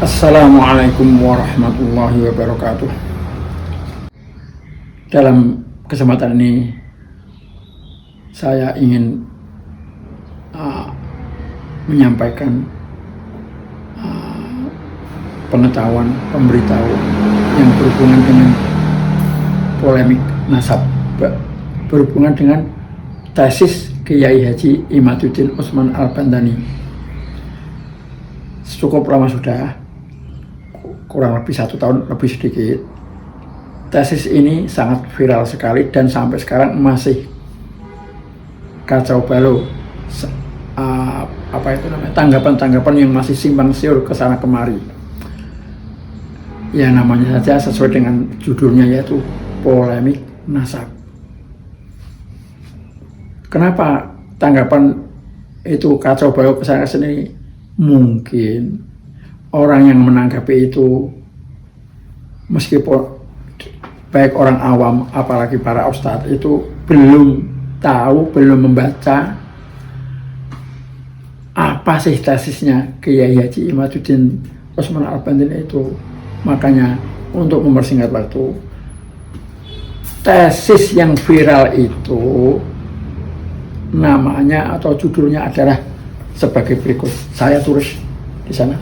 Assalamualaikum warahmatullahi wabarakatuh. Dalam kesempatan ini saya ingin menyampaikan pengetahuan, pemberitahuan yang berhubungan dengan polemik nasab, berhubungan dengan tesis Kiai Haji Imaduddin Utsman Al-Bantani. Cukup lama sudah, kurang lebih 1 tahun lebih sedikit. Tesis ini sangat viral sekali dan sampai sekarang masih kacau balau. Tanggapan-tanggapan yang masih simpang siur kesana kemari. Ya namanya saja sesuai dengan judulnya, yaitu polemik nasab. Kenapa tanggapan itu kacau balau kesana sini? Mungkin orang yang menanggapi itu, meskipun baik orang awam apalagi para ustadz, itu belum tahu, belum membaca apa sih tesisnya Kiai Haji Imaduddin Utsman Al-Bantani itu. Makanya untuk mempersingkat waktu, tesis yang viral itu namanya atau judulnya adalah sebagai berikut. Saya tulis di sana.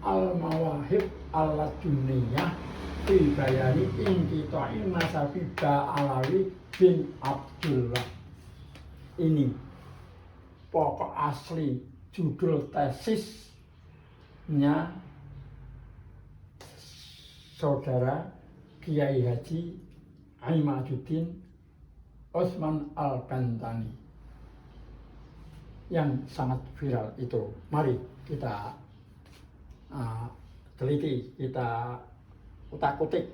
Al-Mawahib Al-Laduniyah fi bayani inqita'i nasabi Ba'alawi bin Abdullah. Ini pokok asli judul tesisnya saudara Kiai Haji Imaduddin Utsman Al-Bantani yang sangat viral itu. Mari kita teliti, kita utak-utik,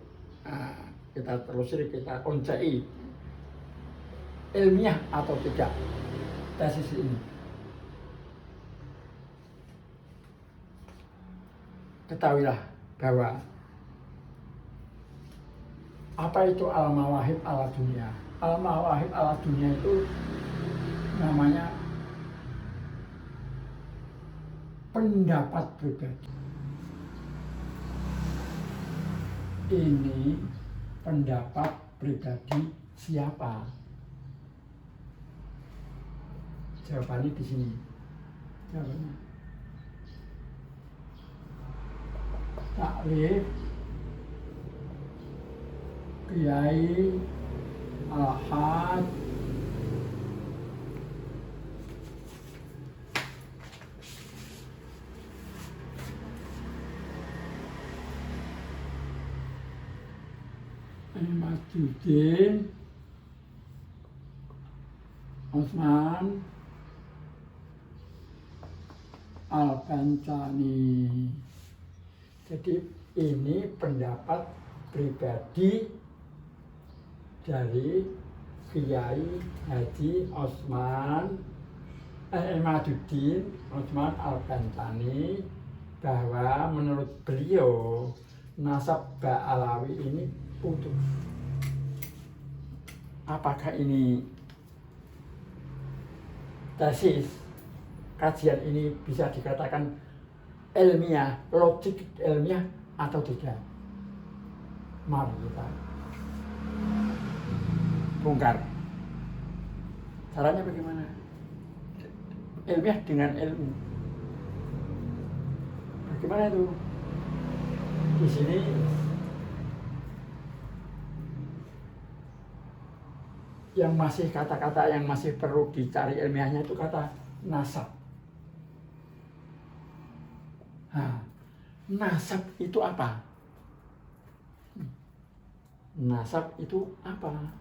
kita telusuri, kita oncai ilmiah atau tidak tesis ini. Ketahuilah bahwa apa itu al-mawahib ala dunia. Al-mawahib ala dunia itu namanya pendapat pribadi. Ini pendapat pribadi siapa? Jawabannya di sini. Jawabannya Taklif Kiai Al-Haj Imaduddin Utsman Al-Bantani. Jadi ini pendapat pribadi dari Kiai Haji Imaduddin Utsman Al-Bantani, bahwa menurut beliau nasab Ba'alawi ini putus. Apakah ini tesis, kajian ini bisa dikatakan ilmiah, logik ilmiah atau tidak? Mari kita bongkar. Caranya bagaimana? Ilmiah dengan ilmu. Bagaimana itu? Di sini yang masih kata-kata yang masih perlu dicari ilmiahnya itu kata nasab. Nasab itu apa? Nasab itu apa?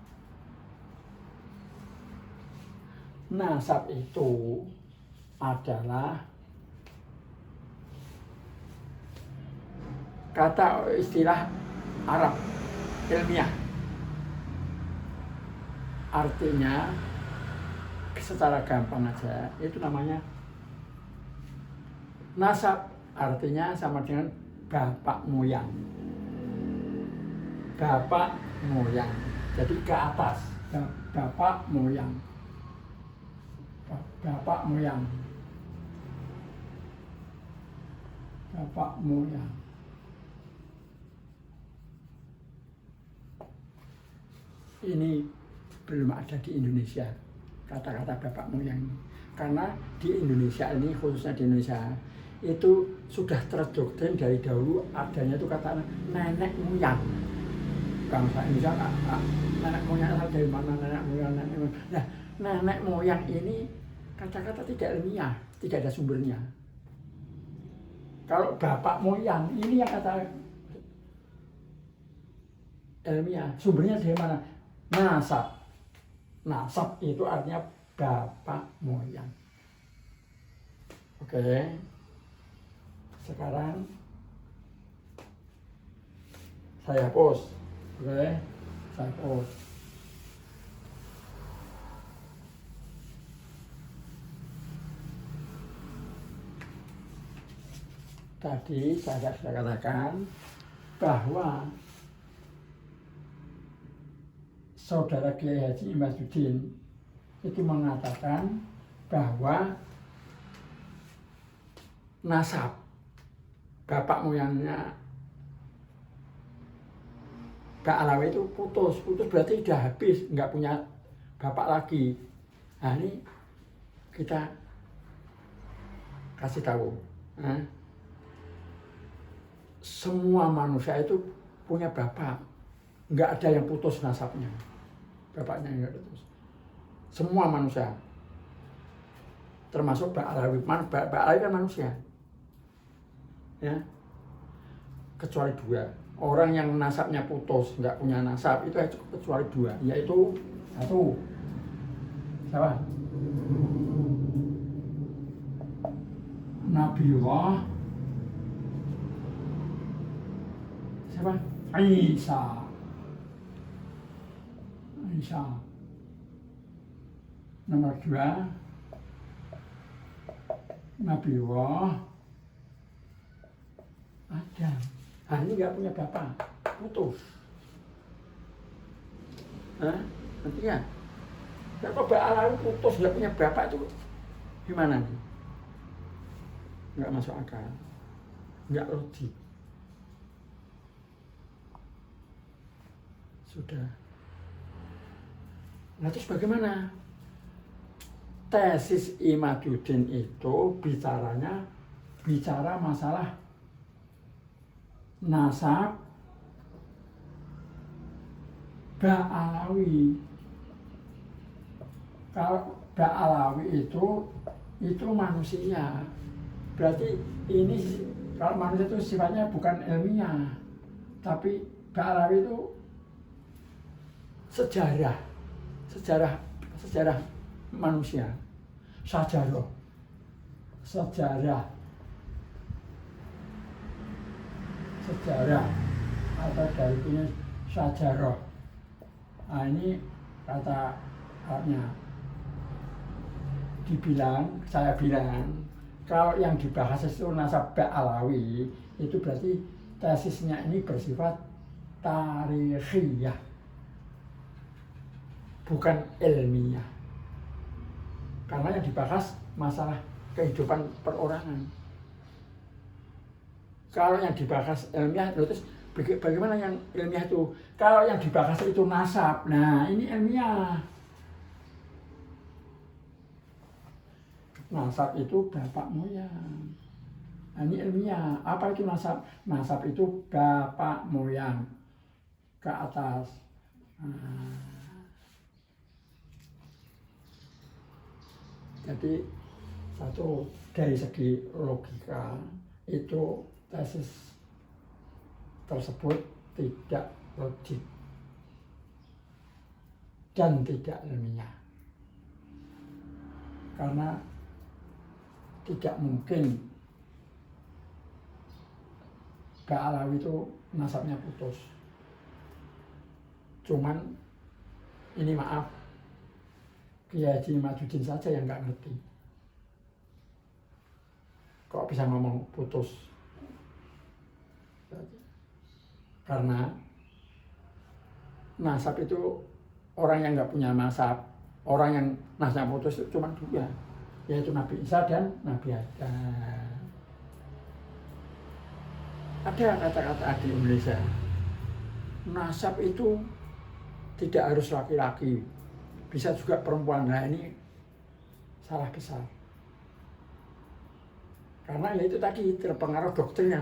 nasab itu adalah kata istilah Arab ilmiah. Artinya secara gampang aja itu namanya nasab, artinya sama dengan bapak moyang. Bapak moyang. Jadi ke atas, bapak moyang. Bapak moyang. Bapak moyang. Ini belum ada di Indonesia kata-kata bapak moyang ini. Karena di Indonesia ini, khususnya di Indonesia, itu sudah terdoktrin dari dahulu adanya itu kata nenek moyang. Bangsa Indonesia, nenek moyang asal dari mana, nenek moyang. Nah, nenek moyang ini kata-kata tidak ilmiah, tidak ada sumbernya. Kalau bapak moyang ini yang kata ilmiah, sumbernya dari mana? Nasab. Nasab itu artinya bapak moyang. Oke. Sekarang saya hapus. Oke. Saya hapus. Tadi saya sudah katakan bahwa Saudara Kiai Haji Imaduddin itu mengatakan bahwa nasab bapak moyangnya Mbak Alawi itu putus berarti sudah habis, nggak punya bapak lagi. Nah ini kita kasih tahu, semua manusia itu punya bapak, nggak ada yang putus nasabnya. Bapaknya enggak putus. Semua manusia. Termasuk Mbak Alawi. Mbak Alawi kan manusia. Ya. Kecuali dua. Orang yang nasabnya putus, nggak punya nasab, itu kecuali dua. Yaitu satu. Siapa? Nabiullah. Siapa? Isa. Nomor dua, Nabiullah Adam. Nah, ini nggak punya bapak, putus. Nanti ya, kalau Mbak Alawi putus nggak punya bapak itu gimana nih? Nggak masuk akal, nggak logik. Sudah. Nah terus bagaimana? Tesis Imaduddin itu bicara masalah nasab Mbak Alawi. Kalau Mbak Alawi itu manusia. Berarti ini kalau manusia itu sifatnya bukan ilmiah, tapi Mbak Alawi itu sejarah manusia, sejarah atau dari punya sejarah. Nah ini kata Arabnya. Saya bilang kalau yang dibahas itu nasab Mbak Alawi itu berarti tesisnya ini bersifat tarikhiyah, bukan ilmiah. Karena yang dibahas masalah kehidupan perorangan. Kalau yang dibahas ilmiah, terus bagaimana yang ilmiah itu? Kalau yang dibahas itu nasab, nah ini ilmiah. Nasab itu bapak moyang. Nah, ini ilmiah. Apa itu nasab? Nasab itu bapak moyang ke atas. Jadi satu dari segi logika itu tesis tersebut tidak logik dan tidak ilmiah. karena tidak mungkin Mbak Alawi itu nasabnya putus. Cuman ini maaf, Kiai Haji Imaduddin saja yang nggak ngerti. Kok bisa ngomong putus? Karena nasab itu orang yang nggak punya nasab, orang yang nasabnya putus itu cuma dua, yaitu Nabi Isa dan Nabi Adam. Ada kata-kata di Indonesia, nasab itu tidak harus laki-laki, bisa juga perempuan. Nah ini salah besar. Karena ya itu tadi terpengaruh doktrin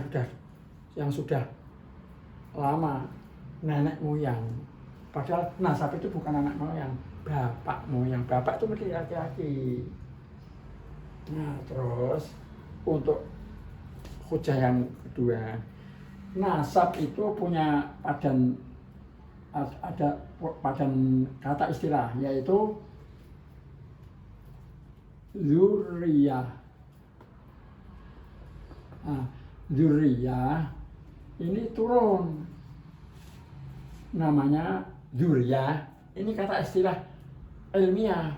yang sudah lama, nenek moyang. Padahal nasab itu bukan anak moyang, bapak moyang. Bapak itu mesti laki-laki. Nah terus untuk hujah yang kedua, nasab itu punya ada padan kata istilah, yaitu dzurriyah. Nah, dzurriyah ini turun, namanya dzurriyah. Ini kata istilah ilmiah,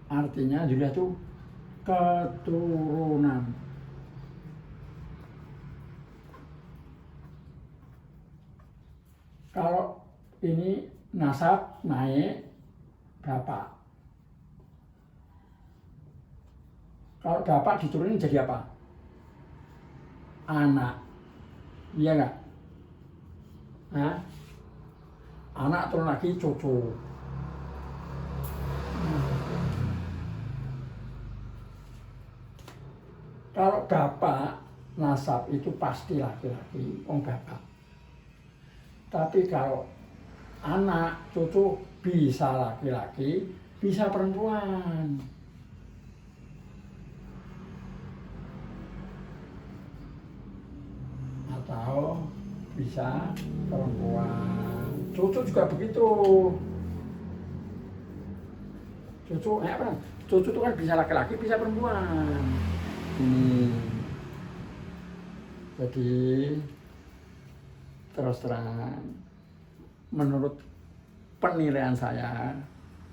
artinya dzurriyah itu keturunan. Kalau ini nasab naik bapak. Kalau bapak diturunin jadi apa? Anak. Iya nggak? Nah, anak turun lagi cucu. Kalau bapak nasab itu pasti laki-laki, bapak. Tapi kalau anak cucu bisa laki-laki, bisa perempuan. Atau bisa perempuan. Cucu juga begitu. Cucu itu kan bisa laki-laki, bisa perempuan. Jadi terus terang, menurut penilaian saya,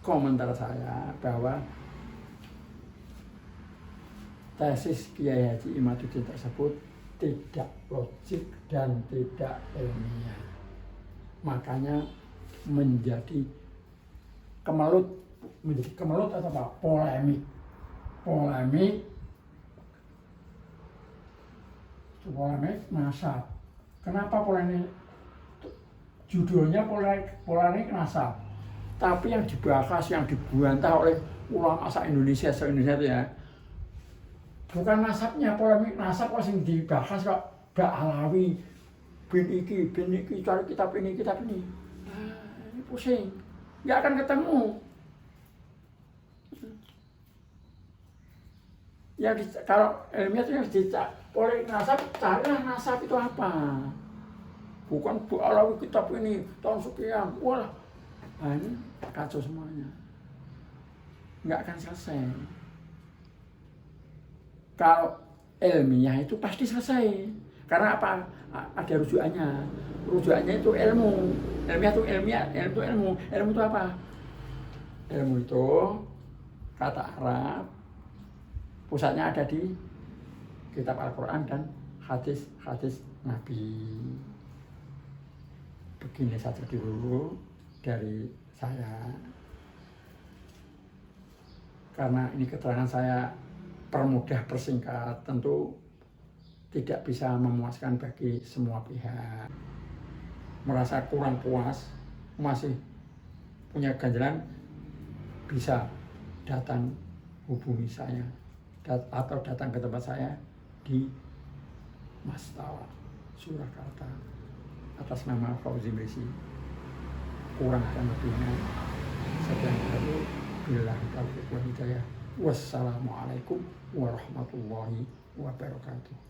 komentar saya, bahwa tesis Kiai Haji Imaduddin tersebut tidak logik dan tidak ilmiah. Makanya menjadi kemelut atau apa? Polemik nasab. Kenapa polemik? Judulnya polemik nasab. Tapi yang dibahas, yang dibantah oleh ulama se-Indonesia itu ya, bukan nasabnya. Polemik nasab kok sing dibahas kok Mbak Alawi bin iki cari kitab ini. Ini pusing, nggak akan ketemu. Ya kalau ilmiah itu harus dicari polemik nasab, carilah nasab itu apa. Bukan Bu Alawi kitab ini tahun sekian, wah, ini kacau semuanya, nggak akan selesai. Kalau ilmiah itu pasti selesai. Karena apa? Ada rujukannya. Rujukannya itu ilmu. Ilmiah itu ilmu. Ilmu itu apa? Ilmu itu kata Arab. Pusatnya ada di kitab Al-Quran dan hadis Nabi. Begini saja dulu dari saya. Karena ini keterangan saya permudah, persingkat, tentu tidak bisa memuaskan bagi semua pihak. Merasa kurang puas, masih punya ganjalan, bisa datang hubungi saya atau datang ke tempat saya di Mastawa, Surakarta, atas nama Fauzi Messi. Kurang dan lebihnya sedang baru billahi taufiq wal hidayah. Wassalamualaikum warahmatullahi wabarakatuh.